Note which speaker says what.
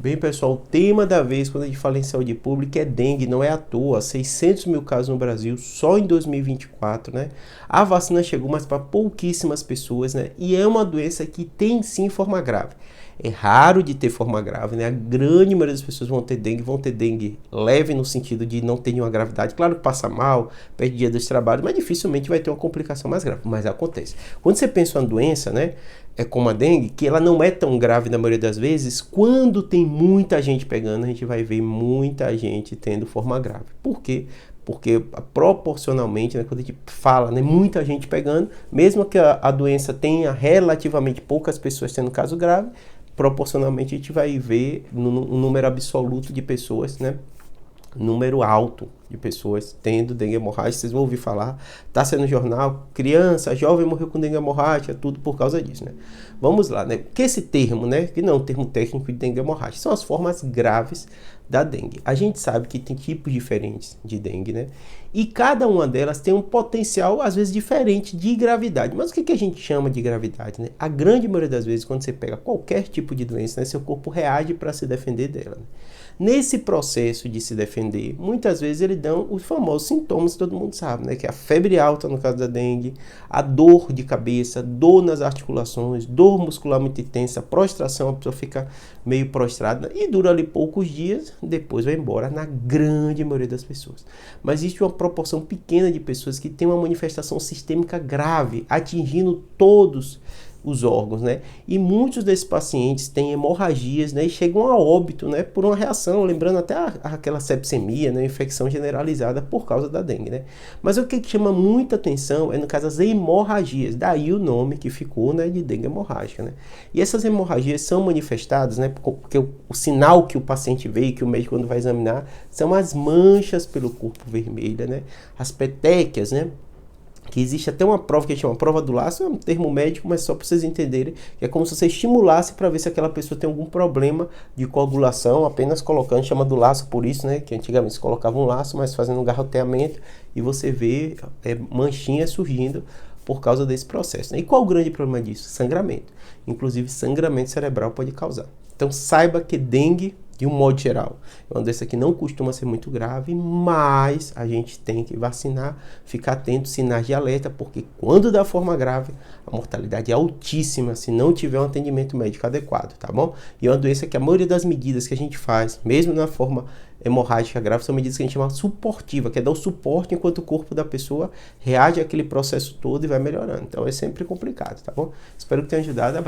Speaker 1: Bem, pessoal, o tema da vez quando a gente fala em saúde pública é dengue, não é à toa. 600 mil casos no Brasil só em 2024, né? A vacina chegou, mas para pouquíssimas pessoas, né? E é uma doença que tem sim forma grave. É raro de ter forma grave, né? A grande maioria das pessoas vão ter dengue leve no sentido de não ter nenhuma gravidade. Claro que passa mal, perde dia dos trabalhos, mas dificilmente vai ter uma complicação mais grave. Mas acontece. Quando você pensa em uma doença, né? É como a dengue, que ela não é tão grave na maioria das vezes, quando tem muita gente pegando, a gente vai ver muita gente tendo forma grave. Por quê? Porque proporcionalmente, né, quando a gente fala, né, muita gente pegando, mesmo que a doença tenha relativamente poucas pessoas tendo caso grave, proporcionalmente a gente vai ver um número absoluto de pessoas, né, número alto de pessoas tendo dengue hemorrágica. Vocês vão ouvir falar, tá sendo no jornal, criança, jovem morreu com dengue hemorrágica, tudo por causa disso, né? Vamos lá, né? Que esse termo, né, que não é um termo técnico de dengue hemorrágica, são as formas graves da dengue. A gente sabe que tem tipos diferentes de dengue, né? E cada uma delas tem um potencial, às vezes, diferente de gravidade. Mas o que a gente chama de gravidade, né? A grande maioria das vezes, quando você pega qualquer tipo de doença, né, seu corpo reage para se defender dela, né? Nesse processo de se defender, muitas vezes eles dão os famosos sintomas que todo mundo sabe, né? Que é a febre alta no caso da dengue, a dor de cabeça, dor nas articulações, dor muscular muito intensa, prostração, a pessoa fica meio prostrada e dura ali poucos dias, depois vai embora na grande maioria das pessoas. Mas existe uma proporção pequena de pessoas que tem uma manifestação sistêmica grave, atingindo todos os órgãos, né? E muitos desses pacientes têm hemorragias, né? E chegam a óbito, né? Por uma reação, lembrando até aquela sepsemia, né? Infecção generalizada por causa da dengue, né? Mas o que chama muita atenção é no caso das hemorragias, daí o nome que ficou, né? De dengue hemorrágica, né? E essas hemorragias são manifestadas, né? Porque o sinal que o paciente vê, que o médico quando vai examinar, são as manchas pelo corpo vermelha, né? As petequias, né? Que existe até uma prova que a gente chama prova do laço, é um termo médico, mas só para vocês entenderem, que é como se você estimulasse para ver se aquela pessoa tem algum problema de coagulação, apenas colocando, chama do laço por isso, né, que antigamente se colocava um laço, mas fazendo um garroteamento, e você vê manchinhas surgindo por causa desse processo, né? E qual o grande problema disso? Sangramento. Inclusive sangramento cerebral pode causar. Então saiba que dengue, de um modo geral, é uma doença que não costuma ser muito grave, mas a gente tem que vacinar, ficar atento, sinais de alerta, porque quando dá forma grave, a mortalidade é altíssima se não tiver um atendimento médico adequado, tá bom? E é uma doença que a maioria das medidas que a gente faz, mesmo na forma hemorrágica grave, são medidas que a gente chama suportiva, que é dar o suporte enquanto o corpo da pessoa reage àquele processo todo e vai melhorando. Então é sempre complicado, tá bom? Espero que tenha ajudado. Abraço.